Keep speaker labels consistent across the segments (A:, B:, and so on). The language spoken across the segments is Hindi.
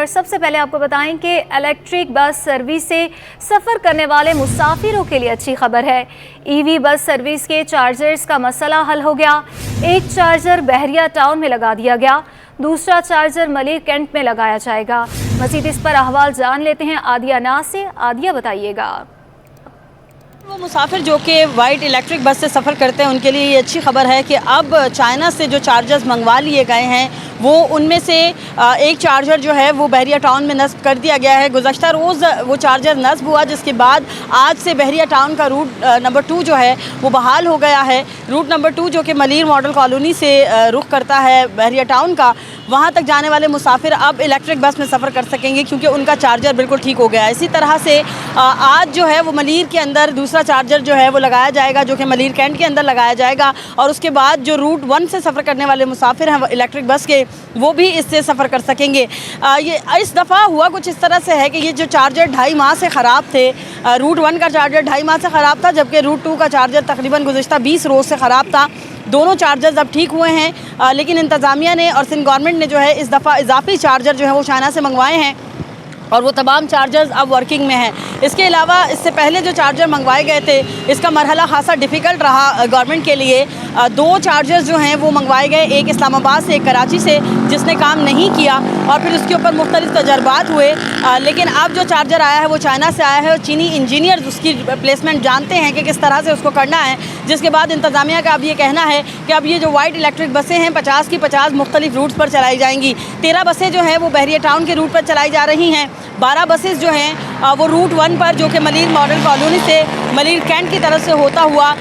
A: और सबसे पहले आपको बताएं कि इलेक्ट्रिक बस सर्विस से सफ़र करने वाले मुसाफिरों के लिए अच्छी खबर है। ईवी बस सर्विस के चार्जर्स का मसला हल हो गया। एक चार्जर बहरिया टाउन में लगा दिया गया, दूसरा चार्जर मलिर कैंट में लगाया जाएगा। मज़ीद इस पर अहवाल जान लेते हैं आदिया नाज से। आदिया, बताइएगा।
B: वो मुसाफिर जो कि वाइट इलेक्ट्रिक बस से सफ़र करते हैं उनके लिए ये अच्छी खबर है कि अब चाइना से जो चार्जर्स मंगवा लिए गए हैं वो उनमें से एक चार्जर जो है वो बहरिया टाउन में नस्ब कर दिया गया है। गुज़श्ता रोज़ वो चार्जर नस्ब हुआ, जिसके बाद आज से बहरिया टाउन का रूट नंबर 2 जो है वो बहाल हो गया है। रूट नंबर 2 जो कि मलीर मॉडल कॉलोनी से रुख करता है बहरिया टाउन का, वहाँ तक जाने वाले मुसाफिर अब इलेक्ट्रिक बस में सफ़र कर सकेंगे क्योंकि उनका चार्जर बिल्कुल ठीक हो गया है। इसी तरह से आज जो है वो मलीर के अंदर दूसरा चार्जर जो है वो लगाया जाएगा, जो कि मलीर कैंट के अंदर लगाया जाएगा। और उसके बाद जो रूट 1 से सफ़र करने वाले मुसाफिर हैं इलेक्ट्रिक बस के, वो भी इससे सफ़र कर सकेंगे। ये इस दफ़ा हुआ कुछ इस तरह से है कि ये जो चार्जर 2.5 माह से ख़राब थे, रूट 1 का चार्जर 2.5 माह से ख़राब था, जबकि रूट 2 का चार्जर तकरीबन गुज़श्ता 20 रोज़ से ख़राब था। दोनों चार्जर्स अब ठीक हुए हैं, लेकिन इंतज़ामिया ने और सिंध गवर्नमेंट ने जो है इस दफ़ा इजाफी चार्जर जो है वो चाइना से मंगवाए हैं और वो तमाम चार्जर्स अब वर्किंग में हैं। इसके अलावा इससे पहले जो चार्जर मंगवाए गए थे इसका मरहला खासा डिफ़िकल्ट रहा गवर्नमेंट के लिए। 2 चार्जर्स जो हैं वो मंगवाए गए, एक इस्लामाबाद से एक कराची से, जिसने काम नहीं किया और फिर उसके ऊपर मुख्तलिफ तजर्बात हुए। लेकिन अब जो चार्जर आया है वो चाइना से आया है और चीनी इंजीनियर्स उसकी प्लेसमेंट जानते हैं कि किस तरह से उसको करना है। जिसके बाद इंतज़ामिया का अब ये कहना है कि अब ये जो वाइट इलेक्ट्रिक बसें हैं 50 की 50 मुख्तलिफ रूट्स पर चलाई जाएंगी। 13 बसें जो हैं वो बहरिया टाउन के रूट पर चलाई जा रही हैं। 12 बसेस जो हैं वो रूट 1 पर, जो कि मलीर मॉडल कॉलोनी से मलीर कैंट की तरफ से होता हुआ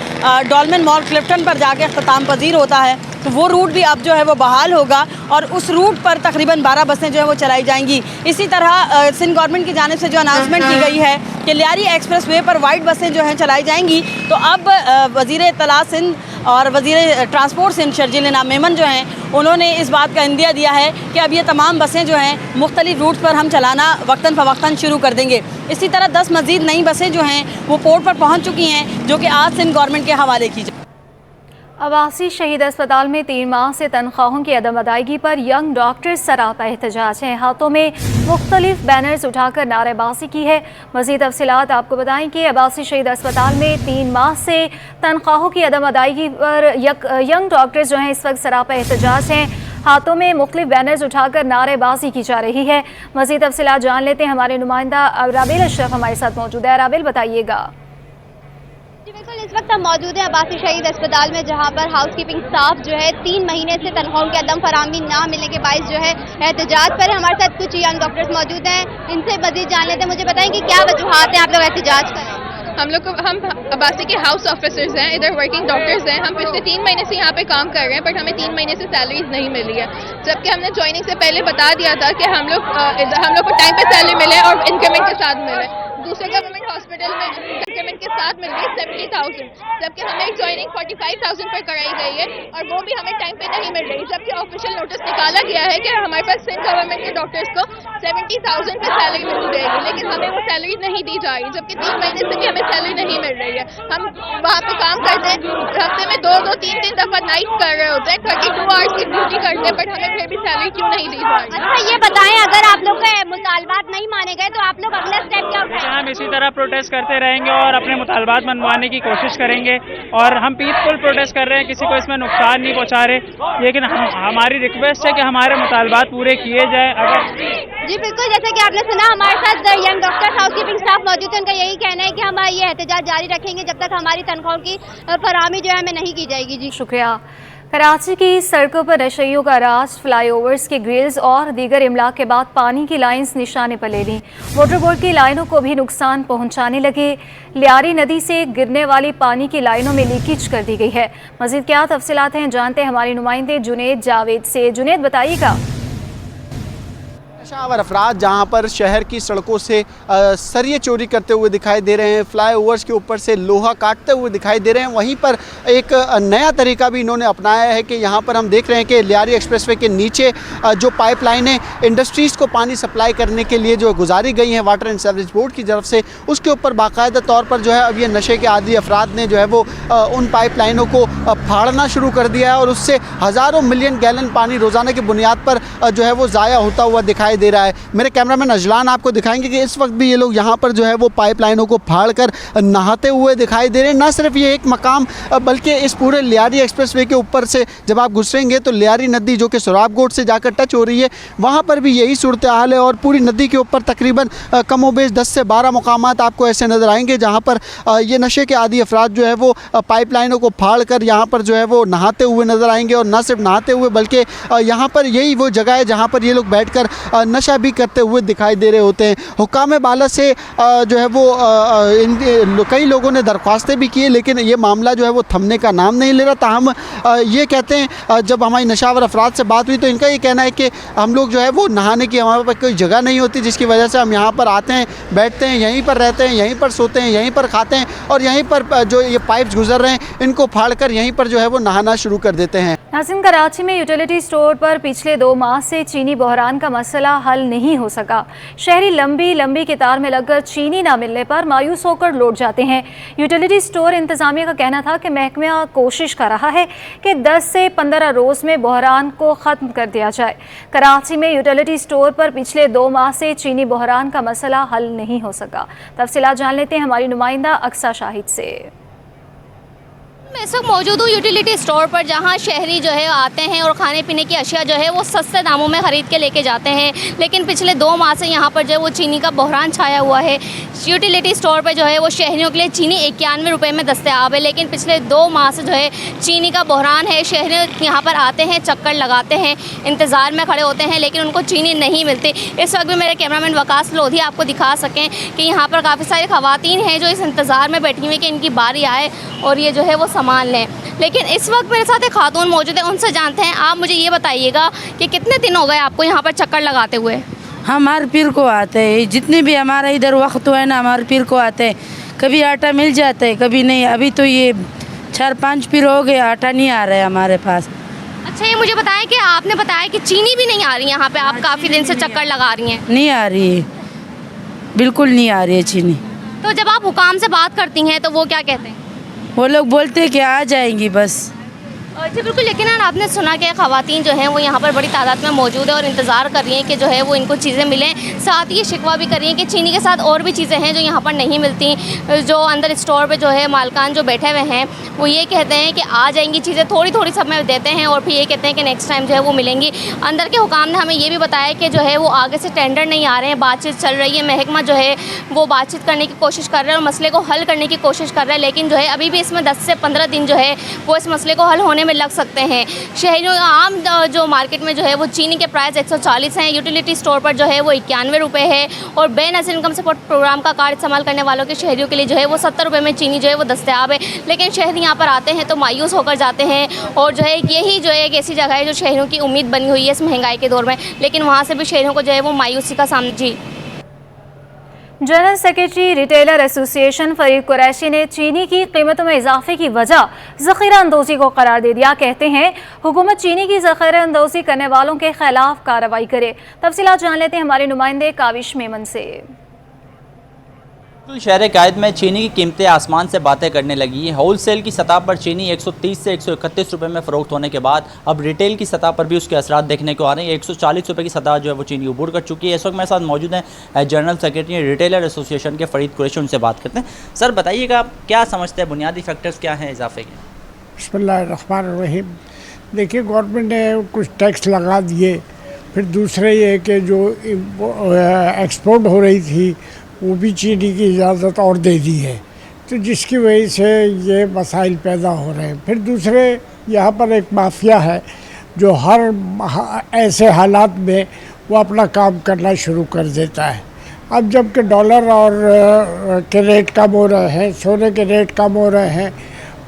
B: डॉल्मेन मॉल क्लिफ्टन पर जाके अख्ताम पजीर होता है, तो वो रूट भी अब जो है वो बहाल होगा और उस रूट पर तकरीबन 12 बसें जो है वो चलाई जाएंगी। इसी तरह सिंध गवर्नमेंट की जानिब से जो अनाउंसमेंट की गई है कि लियारी एक्सप्रेस वे पर वाइट बसें जो हैं चलाई जाएंगी, तो अब वज़ीर इत्तला सिंध और वज़ीर ट्रांसपोर्ट सिंध शर्जील इनाम मेमन जो हैं उन्होंने इस बात का इंदिया दिया है कि अब ये तमाम बसें जो हैं मुख्तलिफ रूट पर हम चलाना वक्तन फ़वक्तन शुरू कर देंगे। इसी तरह 10 मज़ीद नई बसें जो हैं वो पोर्ट पर पहुँच चुकी हैं, जो कि आज सिंध गवर्नमेंट के हवाले की जाए।
A: अब्बासी शहीद अस्पताल में 3 माह से तनख्वाहों की अदम अदायगी पर यंग डॉक्टर्स सरापा एहतजाज हैं। हाथों में मुख्तलिफ बैनर्स उठाकर नारेबाजी की है। मज़ीद तफसीलात आपको बताएं कि अब्बासी शहीद अस्पताल में 3 माह से तनख्वाहों की अदम अदायगी पर यंग डॉक्टर्स जो हैं इस वक्त सरापा एहतजाज हैं। हाथों में मुख्तलिफ बैनर्स उठाकर नारेबाजी की जा रही है। मज़ीद तफसीलात जान लेते हैं, हमारे नुमाइंदा राबिल अशरफ हमारे साथ मौजूद है। राबिल, बताइएगा।
C: बिल्कुल, इस वक्त हम मौजूद हैं अब्बासी शहीद अस्पताल में, जहां पर हाउस कीपिंग स्टाफ जो है 3 महीने से तनख्वाहों की अदम फराहमी ना मिलने के बायस जो है एहतजाज पर है। हमारे साथ कुछ यंग डॉक्टर्स मौजूद हैं, इनसे मजीद जान लेते हैं। मुझे बताएं कि क्या वजूहात हैं आप लोग एहतजाज करें?
D: हम अब्बासी के हाउस ऑफिसर्स हैं, इधर वर्किंग डॉक्टर्स हैं। हम पिछले 3 महीने से यहाँ पे काम कर रहे हैं, बट हमें 3 महीने से सैलरीज नहीं मिली है, जबकि हमने ज्वाइनिंग से पहले बता दिया था कि हम लोग को टाइम पे सैलरी मिले और इंक्रीमेंट के साथ मिले। दूसरे गवर्नमेंट हॉस्पिटल में इंक्रीमेंट के साथ मिल गई 70,000, जबकि हमें ज्वाइनिंग 45,000 पर कराई गई है और वो भी हमें टाइम पे नहीं मिल रही। जबकि ऑफिशियल नोटिस निकाला गया है कि हमारे पास सिंध गवर्नमेंट के डॉक्टर्स को 70,000 पे सैलरी मिल जाएगी, लेकिन हमें वो सैलरी नहीं दी जा रही, जबकि 3 महीने से भी हमें सैलरी नहीं मिल रही है। हम वहाँ पे काम करते हैं, हफ्ते में 2-3 दफा नाइट कर रहे होते हैं, 32 आवर्स की ड्यूटी करते हैं, बट हमें फिर भी सैलरी क्यों नहीं दी जा रही?
C: अच्छा, ये बताएं, अगर आप लोग के मुतालबात नहीं माने गए तो आप लोग अगला स्टेप क्या उठाएंगे?
E: हम इसी तरह प्रोटेस्ट करते रहेंगे और अपने मुतालबात मनवाने की कोशिश करेंगे और हम पीसफुल प्रोटेस्ट कर रहे हैं, किसी को इसमें नुकसान नहीं पहुंचा रहे, लेकिन हमारी रिक्वेस्ट है कि हमारे मुतालबात पूरे किए जाए। अगर
C: जी बिल्कुल, जैसे कि आपने सुना, हमारे साथ young doctors house keeping staff मौजूद है। उनका यही कहना है कि हम ये एहतजाज जारी रखेंगे जब तक हमारी तनख्वाहों की फराहमी जो है हमें नहीं की जाएगी। जी
A: शुक्रिया। कराची की सड़कों पर नशइयों का राज, फ्लाईओवर्स के ग्रिल्स और दीगर इमलाक के बाद पानी की लाइन्स निशाने पर ले ली। वाटर बोर्ड की लाइनों को भी नुकसान पहुंचाने लगे। लियारी नदी से गिरने वाली पानी की लाइनों में लीकेज कर दी गई है। मजीद क्या तफसीलात हैं जानते हैं हमारे नुमाइंदे जुनेद जावेद से। जुनेद, बताइएगा।
F: पेशावर अफराद जहाँ पर शहर की सड़कों से सरिये चोरी करते हुए दिखाई दे रहे हैं, फ्लाईओवर्स के ऊपर से लोहा काटते हुए दिखाई दे रहे हैं। वहीं पर एक नया तरीका भी इन्होंने अपनाया है कि यहाँ पर हम देख रहे हैं कि लियारी एक्सप्रेसवे के नीचे जो पाइपलाइनें इंडस्ट्रीज़ को पानी सप्लाई करने के लिए जो गुजारी गई हैं वाटर एंड सीवरेज बोर्ड की तरफ से, उसके ऊपर बाकायदा तौर पर जो है अब ये नशे के आदी अफराद ने जो है वो उन पाइपलाइनों को फाड़ना शुरू कर दिया है और उससे हज़ारों मिलियन गैलन पानी रोज़ाना की बुनियाद पर जो है वो ज़ाया होता हुआ दिखाई दिखाई दे रहा है। मेरे कैमरामैन अजलान आपको दिखाएंगे कि इस वक्त भी ये लोग यहाँ पर जो है वो पाइपलाइनों को फाड़कर नहाते हुए दिखाई दे रहे हैं। न सिर्फ ये एक मकाम बल्कि इस पूरे लियारी एक्सप्रेसवे के ऊपर से जब आप गुजरेंगे तो लियारी नदी जो कि सोराबकोट से जाकर टच हो रही है, वहाँ पर भी यही सूरत हाल है। और पूरी नदी के ऊपर तकरीबन कमोबेश 10 से 12 मकामात आपको ऐसे नज़र आएंगे जहाँ पर ये नशे के आदी अफराद जो है वो पाइपलाइनों को फाड़ कर यहाँ पर जो है वो नहाते हुए नज़र आएंगे। और न सिर्फ नहाते हुए बल्कि यहाँ पर यही वो जगह है जहाँ पर ये लोग बैठकर नशा भी करते हुए दिखाई दे रहे होते हैं। हुक्काम बाला से जो है वो कई लोगों ने दरख्वास्तें भी की, लेकिन ये मामला जो है वो थमने का नाम नहीं ले रहा। ताहम ये कहते हैं, जब हमारी नशावर अफराद से बात हुई तो इनका ये कहना है कि हम लोग जो है वो नहाने की हमारे पास कोई जगह नहीं होती, जिसकी वजह से हम यहाँ पर आते हैं, बैठते हैं, यहीं पर रहते हैं, यहीं पर सोते हैं, यहीं पर खाते हैं और यहीं पर जो ये पाइप्स गुजर रहे हैं इनको फाड़ कर यहीं पर जो है वो नहाना शुरू कर देते हैं।
A: नाज़रीन, कराची में यूटिलिटी स्टोर पर पिछले 2 माह से चीनी बहरान का मसला हल नहीं हो सका। शहरी लंबी लंबी कतार में लगकर चीनी ना मिलने पर मायूस होकर लौट जाते हैं। यूटिलिटी स्टोर इंतजामिया का कहना था कि महकमा कोशिश कर रहा है कि 10 से 15 रोज़ में बहरान को ख़त्म कर दिया जाए। कराची में यूटिलिटी स्टोर पर पिछले 2 माह से चीनी बहरान का मसला हल नहीं हो सका। तफसीलात जान लेते हैं हमारी नुमाइंदा अक्सा शाहिद से।
G: मैं इस वक्त मौजूद हूँ यूटिलिटी स्टोर पर, जहाँ शहरी जो है आते हैं और खाने पीने की अशिया जो है वो सस्ते दामों में ख़रीद के लेके जाते हैं। लेकिन पिछले 2 माह से यहाँ पर जो है वो चीनी का बहरान छाया हुआ है। यूटिलिटी स्टोर पर जो है वो शहरियों के लिए चीनी 91 रुपये में दस्तयाब है, लेकिन पिछले 2 माह से जो है चीनी का बहरान है। शहरी यहाँ पर आते हैं, चक्कर लगाते हैं, इंतज़ार में खड़े होते हैं, लेकिन उनको चीनी नहीं मिलती। इस वक्त भी मेरे कैमरामैन वकास लोधी आपको दिखा सकें कि यहाँ पर काफ़ी सारी ख़वातीन हैं जो इस इंतज़ार में बैठी हुई हैं कि इनकी बारी आए और ये जो है वो सामान लें। लेकिन इस वक्त मेरे साथ एक खातून मौजूद है, उनसे जानते हैं। आप मुझे ये बताइएगा कि कितने दिन हो गए आपको यहाँ पर चक्कर लगाते हुए?
H: हम हर पीर को आते हैं, जितने भी हमारा इधर वक्त हुआ है ना, हमारे पीर को आते हैं। कभी आटा मिल जाता है, कभी नहीं। अभी तो ये 4-5 पीर हो गए, आटा नहीं आ रहा है हमारे पास।
G: अच्छा, ये मुझे बताएं कि आपने बताया कि चीनी भी नहीं आ रही यहाँ पे, आप काफ़ी दिन से चक्कर लगा रही हैं।
H: नहीं आ रही है, बिल्कुल नहीं आ रही है चीनी।
G: तो जब आप हुकाम से बात करती हैं तो वो क्या कहते हैं?
H: वो लोग बोलते हैं कि आ जाएंगी बस।
G: जी बिल्कुल, लेकिन आपने सुना कि ख़वातीन जो हैं वो यहाँ पर बड़ी तादाद में मौजूद है और इंतज़ार कर रही हैं कि जो है वो इनको चीज़ें मिलें। साथ ही शिकवा भी कर रही हैं कि चीनी के साथ और भी चीज़ें हैं जो यहाँ पर नहीं मिलती। जो अंदर स्टोर पे जो है मालकान जो बैठे हुए हैं वो ये कहते हैं कि आ जाएंगी चीज़ें, थोड़ी थोड़ी समय देते हैं और फिर ये कहते हैं कि नेक्स्ट टाइम जो है वो मिलेंगी। अंदर के हुकाम ने हमें ये भी बताया कि जो है वो आगे से टेंडर नहीं आ रहे हैं, बातचीत चल रही है। महकमा जो है वो बातचीत करने की कोशिश कर रहा है और मसले को हल करने की कोशिश कर रहा है, लेकिन जो है अभी भी इसमें 10 से 15 दिन जो है वो इस मसले को हल होने में लग सकते हैं। शहरियों आम जो मार्केट में जो है वो चीनी के प्राइस 140 हैं, यूटिलिटी स्टोर पर जो है वो 91 रुपये है और बेनज़ीर इनकम सपोर्ट प्रोग्राम का कार्ड इस्तेमाल करने वालों के शहरियों के लिए जो है वो 70 रुपये में चीनी जो है वो दस्तयाब है। लेकिन शहरी यहाँ पर आते हैं तो मायूस होकर जाते हैं और जो है यही जो है एक ऐसी जगह है जो शहरियों की उम्मीद बनी हुई है इस महंगाई के दौर में, लेकिन वहाँ से भी शहरियों को जो है वो मायूसी का सामना। जी,
A: general secretary retailer association Farid Qureshi ने चीनी की कीमतों में इजाफे की वजह ज़ख़ीरा अंदोज़ी को करार दे दिया। कहते हैं हुकूमत चीनी की ज़ख़ीरा अंदोज़ी करने वालों के खिलाफ कार्रवाई करे। तफसीलात जान लेते हैं हमारे नुमाइंदे काविश मेमन से।
I: शहर कायद में चीनी की कीमतें आसमान से बातें करने लगी हैं। होल सेल की सतह पर चीनी 130 से 131 रुपये में फ़रोख्त होने के बाद अब रिटेल की सतह पर भी उसके असरात देखने को आ रहे हैं। 140 रुपये की सतह जो है वो चीनी उबूर कर चुकी है। इस वक्त मेरे साथ मौजूद हैं जनरल सेक्रेटरी रिटेलर एसोसिएशन के फरीद कुरैशी, उनसे बात करते हैं। सर बताइएगा, आप क्या समझते हैं, बुनियादी फैक्टर्स क्या हैं इजाफे के?
J: बिस्मिल्लाहिर्रहमानिर्रहीम। देखिए, गवर्नमेंट ने कुछ टैक्स लगा दिए, फिर दूसरे ये कि जो एक्सपोर्ट हो रही थी वो भी चीनी की इजाज़त और दे दी है, तो जिसकी वजह से ये मसाइल पैदा हो रहे हैं। फिर दूसरे यहाँ पर एक माफिया है जो हर ऐसे हालात में वो अपना काम करना शुरू कर देता है। अब जबकि डॉलर और के रेट कम हो रहे हैं, सोने के रेट कम हो रहे हैं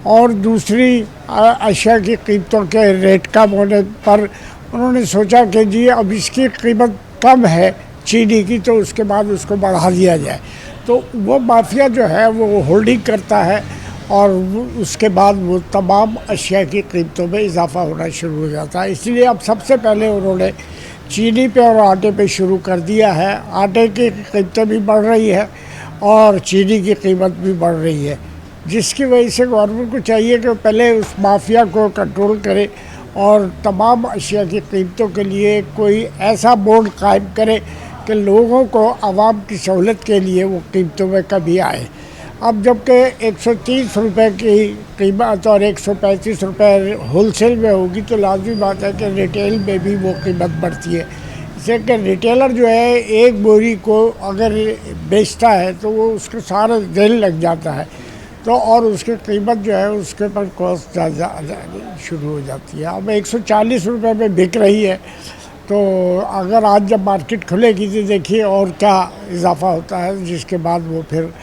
J: और दूसरी अशिया की कीमतों के रेट कम होने पर उन्होंने सोचा कि जी अब इसकी कीमत कम है चीनी की, तो उसके बाद उसको बढ़ा दिया जाए। तो वो माफिया जो है वो होल्डिंग करता है और उसके बाद वो तमाम अशिया की कीमतों में इजाफा होना शुरू हो जाता है। इसलिए अब सबसे पहले उन्होंने चीनी पे और आटे पे शुरू कर दिया है। आटे की कीमतें भी बढ़ रही है और चीनी की कीमत भी बढ़ रही है, जिसकी वजह से गवर्नमेंट को चाहिए कि पहले उस माफिया को कंट्रोल करे और तमाम अशिया की कीमतों के लिए कोई ऐसा बोर्ड कायम करे कि लोगों को आवाम की सहूलत के लिए वो कीमतों में कमी आए। अब जबकि 130 रुपये की कीमत और 135 रुपये होलसेल में होगी तो लाजमी बात है कि रिटेल में भी वो कीमत बढ़ती है। इससे कि रिटेलर जो है एक बोरी को अगर बेचता है तो वो उसके सारा दिन लग जाता है, तो और उसकी कीमत जो है उसके पर कॉस्ट शुरू हो जाती है। अब 140 रुपये में बिक रही है, तो अगर आज जब मार्केट खुलेगी तो देखिए और क्या इजाफा होता है, जिसके बाद वो फिर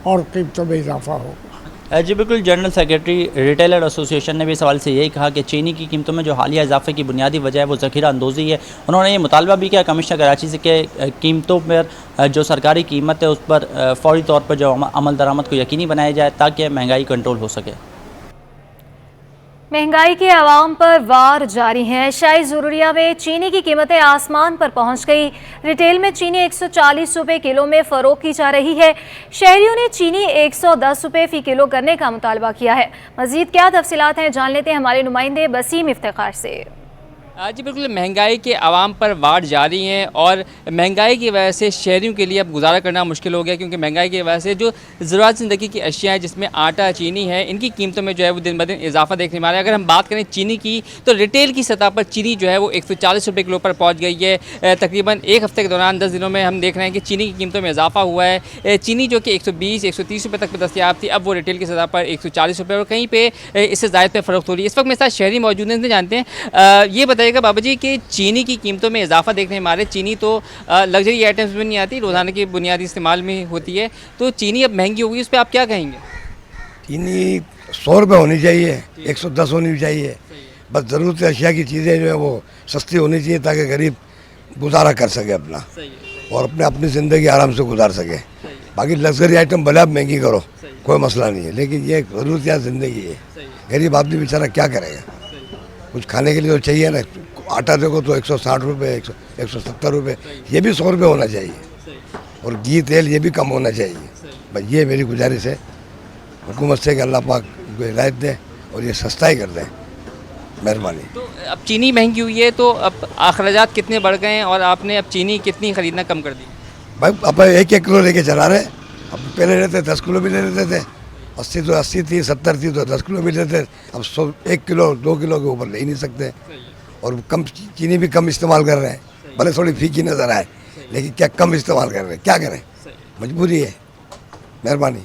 J: और कीमतों में इजाफा होगा।
I: जी बिल्कुल, जनरल सेक्रेटरी रिटेलर एसोसिएशन ने भी सवाल से यही कहा कि चीनी की कीमतों में जो हालिया इजाफे की बुनियादी वजह है वो ज़ख़ीरा अंदोज़ी है। उन्होंने ये मुतालबा भी किया कमिश्नर कराची से कि कीमतों पर जो सरकारी कीमत है उस पर फौरी तौर पर जो अमल दरामद को यकीनी बनाया जाए ताकि महंगाई कंट्रोल हो सके।
A: महंगाई के अवाम पर वार जारी है। शाही ज़रूरिया में चीनी की कीमतें आसमान पर पहुंच गई। रिटेल में चीनी 140 रुपये किलो में फ़रोख्त की जा रही है। शहरियों ने चीनी 110 रुपये फ़ी किलो करने का मुतालबा किया है। मज़ीद क्या तफसीलात हैं जान लेते हैं हमारे नुमाइंदे वसीम इफ्तिखार से।
K: जी बिल्कुल, महंगाई के आवाम पर वार जारी हैं और महंगाई की वजह से शहरियों के लिए अब गुजारा करना मुश्किल हो गया, क्योंकि महंगाई की वजह से जो ज़रूरत ज़िंदगी की अशिया हैं जिसमें आटा चीनी है, इनकी कीमतों में जो है वो दिन ब दिन इजाफा देखने में आ रहा है। अगर हम बात करें चीनी की तो रिटेल की सतह पर चीनी जो है वो 140 रुपये किलो पर पहुँच गई है। तकरीबन एक हफ़्ते के दौरान 10 दिनों में हम देख रहे हैं कि चीनी की कीमतों में इजाफा हुआ है। चीनी जो कि 120-130 रुपये तक पर दस्तियाब थी, अब वो रिटेल की सतह पर 140 रुपये और कहीं पर इससे ज़ायद पर फ़रोख्त हो रही है। इस वक्त मेरे साथ शहरी मौजूद हैं, जानते हैं। ये बताइएगा बाबा जी कि चीनी की कीमतों में इजाफा देखने में आ रहा है। चीनी तो लग्जरी आइटम्स में नहीं आती, रोज़ाना की बुनियादी इस्तेमाल में होती है, तो चीनी अब महंगी होगी, उस पर आप क्या कहेंगे?
L: चीनी 100 रुपये होनी चाहिए, 110 होनी चाहिए। बस ज़रूरत अशिया की चीज़ें जो है वो सस्ती होनी चाहिए ताकि गरीब गुजारा कर सके अपना और अपनी ज़िंदगी आराम से गुजार सके। बाकी लग्जरी आइटम भले आप महंगी करो, कोई मसला नहीं है, लेकिन ये ज़रूरत या ज़िंदगी है। गरीब आदमी बेचारा क्या करेगा, कुछ खाने के लिए तो चाहिए ना। आटा देखो तो 160 रुपये, 170 रुपये, ये भी 100 रुपये होना चाहिए। और घी तेल ये भी कम होना चाहिए। बस ये मेरी गुजारिश है हुकूमत से कि अल्लाह पाक को हिदायत दे और ये सस्ता ही कर दें, मेहरबानी।
K: तो अब चीनी महंगी हुई है तो अब अखराजात कितने बढ़ गए हैं और आपने अब चीनी कितनी ख़रीदना कम कर दी?
L: भाई अब 1-1 किलो लेके चला रहे। अब पहले रहते 10 किलो भी ले लेते थे, 80 थी, 70 थी तो 10 किलो भी लेते। अब 1 किलो 2 किलो के ऊपर ले ही नहीं सकते। और कम चीनी भी कम इस्तेमाल कर रहे हैं, भले थोड़ी फीकी नज़र आए लेकिन क्या कम इस्तेमाल कर रहे हैं, क्या करें, मजबूरी है। मेहरबानी।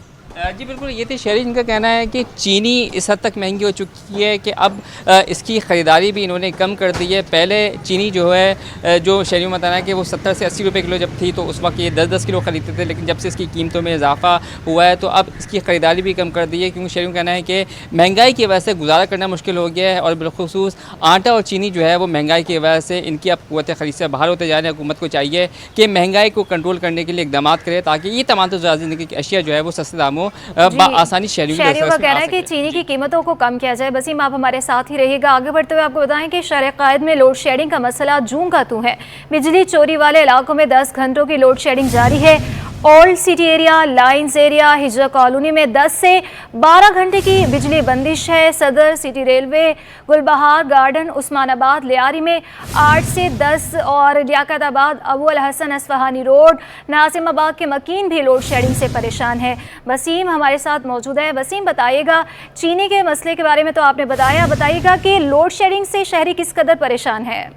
K: जी बिल्कुल, ये थे शहरी जिनका कहना है कि चीनी इस हद तक महंगी हो चुकी है कि अब इसकी ख़रीदारी भी इन्होंने कम कर दी है। पहले चीनी जो है जो शहरियों में बताना है कि वो 70 से 80 रुपये किलो जब थी तो उस वक्त ये 10-10 किलो ख़रीदते थे, लेकिन जब से इसकी कीमतों में इजाफा हुआ है तो अब इसकी ख़रीदारी भी कम कर दी है, क्योंकि शहरियों का कहना है कि महंगाई की वजह से गुजारा करना मुश्किल हो गया है। और बिलखुसूस आटा और चीनी जो है वो महंगाई की वजह से इनकी अब क़ुव्वत ख़रीद से बाहर होते जा रहे हैं। हुकूमत को चाहिए कि महंगाई को कंट्रोल करने के लिए इकदाम करे ताकि ये तमाम ज़िंदगी की अशिया जो है वो सस्ते दामों शहरियों
A: का कहना है कि चीनी की कीमतों को कम किया जाए। वसीम, आप हमारे साथ ही रहिएगा। आगे बढ़ते हुए आपको बताएं कि शहर कायद में लोड शेडिंग का मसला जूं का तू है। बिजली चोरी वाले इलाकों में 10 घंटों की लोड शेडिंग जारी है। Old city area, lines area, Hijra colony में 10 से 12 घंटे की बिजली बंदिश है। Saddar city railway, Gulbahar garden, Usmanabad Lyari में 8 से 10 और लियाकताबाद अबुल हसन असफहानी रोड, नाजिमाबाद के मकीन भी लोड शेडिंग से परेशान है। वसीम हमारे साथ मौजूद है। वसीम, बताइएगा चीनी के मसले के बारे में तो आपने बताइएगा कि लोड शेडिंग से शहरी किस कदर परेशान है?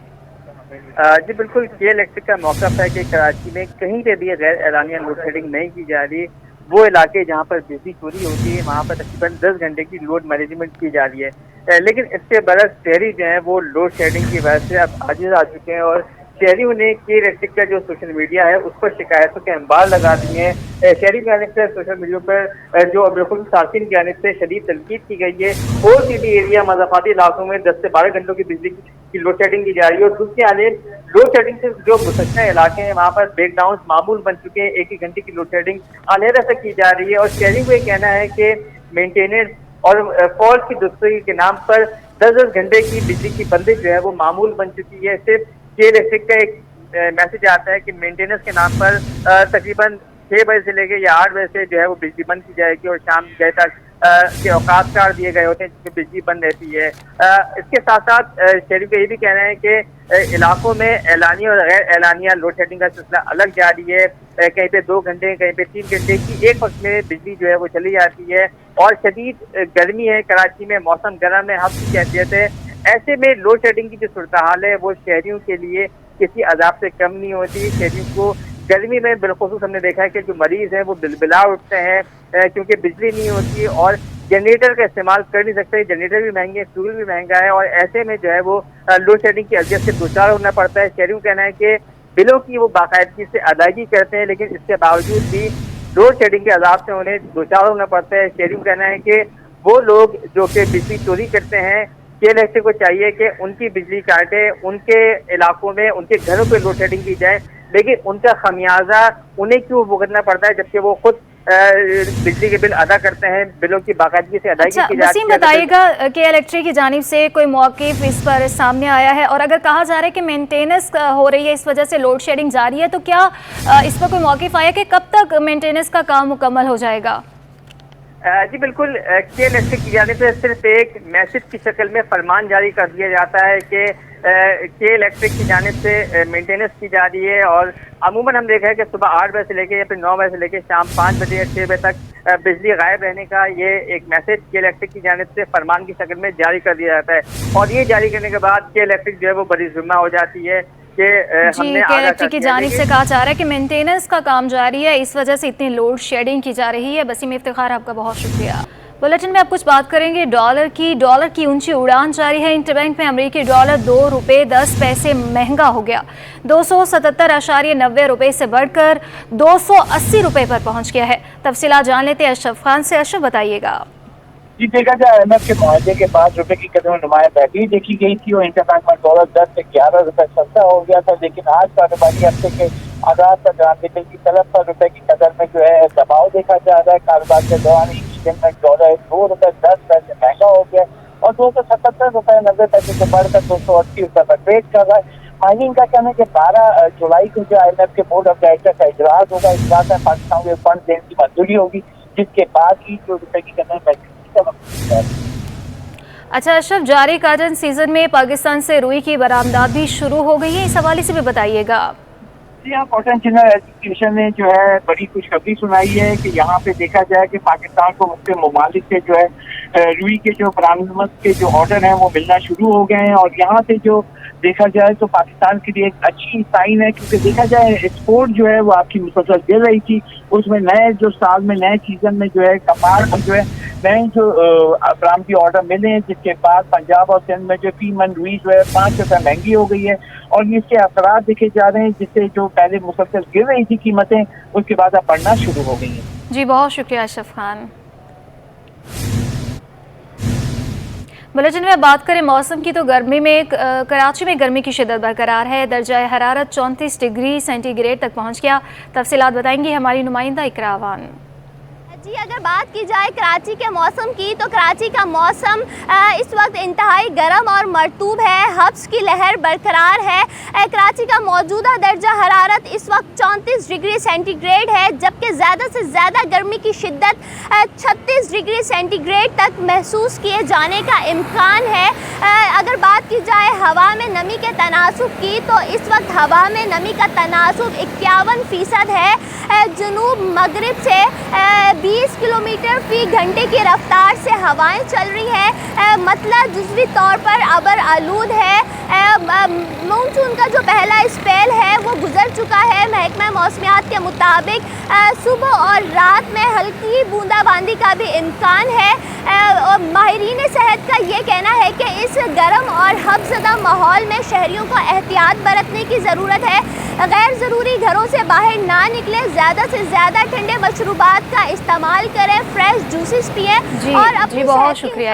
M: जी बिल्कुल, के इलेक्ट्रिक का मौक़िफ़ है कि कराची में कहीं पे भी गैर एलानिया लोड शेडिंग नहीं की जा रही। वो इलाके जहाँ पर बिजली चोरी होती है वहाँ पर तकरीबन 10 घंटे की लोड मैनेजमेंट की जा रही है। लेकिन इसके बरस शहरी जो हैं वो लोड शेडिंग की वजह से अब आजिज़ आ चुके हैं और शहरियों ने के इलेक्ट्रिक का जो सोशल मीडिया है उस पर शिकायतों के अंबार लगा दिए हैं। शहरी की जानिब से सोशल मीडिया पर जो बिल्कुल सार्फिन की जानिब से शदीद तनकीद की गई है। ओल्ड सिटी एरिया मज़ाफ़ाती इलाकों में 10 से 12 घंटों की बिजली की लोड शेडिंग की जा रही है और दूसरी जानिब लोड शेडिंग से जो मुसक्ना इलाके हैं वहाँ पर ब्रेकडाउन मामूल बन चुके हैं। 1-1 घंटे की लोड शेडिंग अलहदा से की जा रही है और शहरी को ये कहना है कि मेंटेनेंस और फॉल्ट की दुरुस्ती के नाम पर 10-10 घंटे की बिजली की बंदिश जो है वो मामूल बन चुकी है। सिर्फ के इलेक्ट्रिक का एक मैसेज आता है कि मेंटेनेंस के नाम पर तकरीबन 6 बजे से लेके या 8 बजे से जो है वो बिजली बंद की जाएगी और शाम 6 तक के औकात काट दिए गए होते हैं जिसमें बिजली बंद रहती है। इसके साथ साथ शहरी का ये भी कहना है कि इलाकों में एलानिया और गैर एलानिया लोड शेडिंग का सिलसिला अलग जारी है। कहीं पे 2 घंटे कहीं पे 3 घंटे की एक वक्त में बिजली जो है वो चली जाती है और शदीद गर्मी है कराची में, मौसम गर्म है, हफ्स की कैफियत है। ऐसे में लोड शेडिंग की जो सूरत हाल है वो शहरियों के लिए किसी अजाब से कम नहीं होती। शहरियों को गर्मी में बिलखुसूस हमने देखा है कि जो मरीज हैं वो बिलबिला उठते हैं क्योंकि बिजली नहीं होती और जनरेटर का इस्तेमाल कर नहीं सकते। जनरेटर भी महंगे, फ्यूल भी महंगा है और ऐसे में जो है वो लोड शेडिंग की अजियत से दो चार होना पड़ता है। शहरियों का कहना है कि बिलों की वो बाकायदगी से अदायगी करते हैं लेकिन इसके बावजूद भी लोड शेडिंग के अजाब से उन्हें दो चार होना पड़ता है। शहरियों का कहना है कि वो लोग जो कि बिजली चोरी करते हैं, के इलेक्ट्रिक को चाहिए कि उनकी बिजली काटे, उनके इलाकों में उनके घरों पे लोड शेडिंग की जाए, लेकिन उनका खमियाजा उन्हें क्यों भुगतना पड़ता है जबकि वो खुद बिजली के बिल अदा करते हैं, बिलों की बाकायदगी से अदायगी की जाती है।
A: बताइएगा कि इलेक्ट्रिक की जानिब से कोई मौक़िफ़ इस पर सामने आया है और अगर कहा जा रहा है कि मेंटेनेंस हो रही है, इस वजह से लोड शेडिंग जारी है, तो क्या इस पर कोई मौक़िफ़ आया कि कब तक मेंटेनेंस का काम मुकम्मल हो जाएगा?
M: जी बिल्कुल, के इलेक्ट्रिक की जानिब से सिर्फ एक मैसेज की शक्ल में फरमान जारी कर दिया जाता है कि के इलेक्ट्रिक की जानिब से मेंटेनेंस की जा रही है और अमूमन हम देखा है कि सुबह 8 बजे से लेके या फिर 9 बजे से लेके शाम 5 बजे या 6 बजे तक बिजली गायब रहने का ये एक मैसेज के इलेक्ट्रिक की जानिब से फरमान की शक्ल में जारी कर दिया जाता है और ये जारी करने के बाद के इलेक्ट्रिक जो है वो बड़ी जिम्मा हो जाती है कि हमने
A: के इलेक्ट्रिक की जानिब से कहा जा रहा है कि मेंटेनेंस का काम जारी है, इस वजह से इतनी लोड शेडिंग की जा रही है। वसीम इफ्तिखार, आपका बहुत शुक्रिया। बुलेटिन में आप कुछ बात करेंगे डॉलर की ऊंची उड़ान जारी है। इंटरबैंक में अमेरिकी डॉलर 2 रुपये 10 पैसे महंगा हो गया, 277.90 रुपये से बढ़कर 280 रुपये पर पहुंच गया है। तफसीलात जान लेते हैं अशरफ खान से। अशरफ, बताइएगा।
N: जी, देखा जाए IMF के मुआहदे के बाद रुपए की कदर में नुमाया महंगी देखी गई थी और इंटरबैंक में डॉलर 10 से 11 रुपए सस्ता हो गया था, लेकिन आज कारोबारी हफ्ते के आगाज पर ग्रामीण की तलब पर रुपए की कदर में जो है दबाव देखा जा रहा है। कारोबार के दौरान एक दिन में डॉलर 2 रुपए 10 पैसे महंगा हो गया और 277 रुपए 90 पैसे से बढ़कर 280 रुपए पर ट्रेड कर रहा है। माइनिंग का कहना है कि 12 जुलाई को जो IMF के बोर्ड ऑफ डायरेक्टर का इजलास होगा, इजलास में पाकिस्तान को फंड देने की मंजूरी होगी, जिसके बाद ही जो रुपए की कदर में
A: अच्छा अशरफ, जारी काटन सीजन में पाकिस्तान से रुई की बरामदात भी शुरू हो गई है, इस हवाले से भी बताइएगा।
N: जी हाँ, कॉटन जनरल एजुकेशन ने जो है बड़ी खुशखबरी सुनाई है कि यहाँ पे देखा जाए कि पाकिस्तान को मुख्तलिफ ममालिक से जो है रुई के जो बरामद के जो ऑर्डर हैं वो मिलना शुरू हो गए हैं और यहाँ से जो देखा जाए तो पाकिस्तान के लिए एक अच्छी साइन है, क्योंकि देखा जाए एक्सपोर्ट जो है वो आपकी मुसलसल गिर रही थी। उसमें नए जो साल में नए सीजन में जो है कपास में जो है नए जो बरामदी ऑर्डर मिले हैं, जिसके बाद पंजाब और सिंध में जो फी मन रुई जो है 5 रुपये महंगी हो गई है और इसके असरात देखे जा रहे हैं, जिससे जो पहले मुसलसल गिर रही थी कीमतें उसके बाद अब बढ़ना शुरू हो गई हैं।
A: जी, बहुत शुक्रिया अशरफ खान। बुलेटिन में बात करें मौसम की तो गर्मी में कराची में गर्मी की शिद्दत बरकरार है। दर्जा हरारत 34 डिग्री सेंटीग्रेड तक पहुंच गया। तफसीलात बताएंगी हमारी नुमाइंदा इकरा अवान।
C: जी, अगर बात की जाए कराची के मौसम की तो कराची का मौसम इस वक्त इंतहाई गर्म और मरतूब है, हब्स की लहर बरकरार है। कराची का मौजूदा दर्जा हरारत इस वक्त 34 डिग्री सेंटीग्रेड है, जबकि ज़्यादा से ज़्यादा गर्मी की शिद्दत 36 डिग्री सेंटीग्रेड तक महसूस किए जाने का इम्कान है। अगर बात की जाए हवा में नमी के तनासुब की तो इस वक्त हवा में नमी का तनासुब 51% है। जुनूब मगरिब से 20 किलोमीटर फी घंटे की रफ्तार से हवाएं चल रही हैं। मतलब जुज़वी तौर पर अबर आलूद है। मानसून का जो पहला स्पेल है वो गुजर चुका है। महकमा मौसमियात के मुताबिक सुबह और रात में हल्की बूंदाबांदी का भी इम्कान है। माहिरीन सेहत का ये कहना है कि इस गर्म और हब्सज़दा माहौल में शहरियों को एहतियात बरतने की ज़रूरत है। गैर ज़रूरी घरों से बाहर ना निकलें, ज़्यादा से ज़्यादा ठंडे मशरूबात का इस्तेमाल करें, फ्रेश जूसेस पिएं और अपनी
A: बहुत शुक्रिया।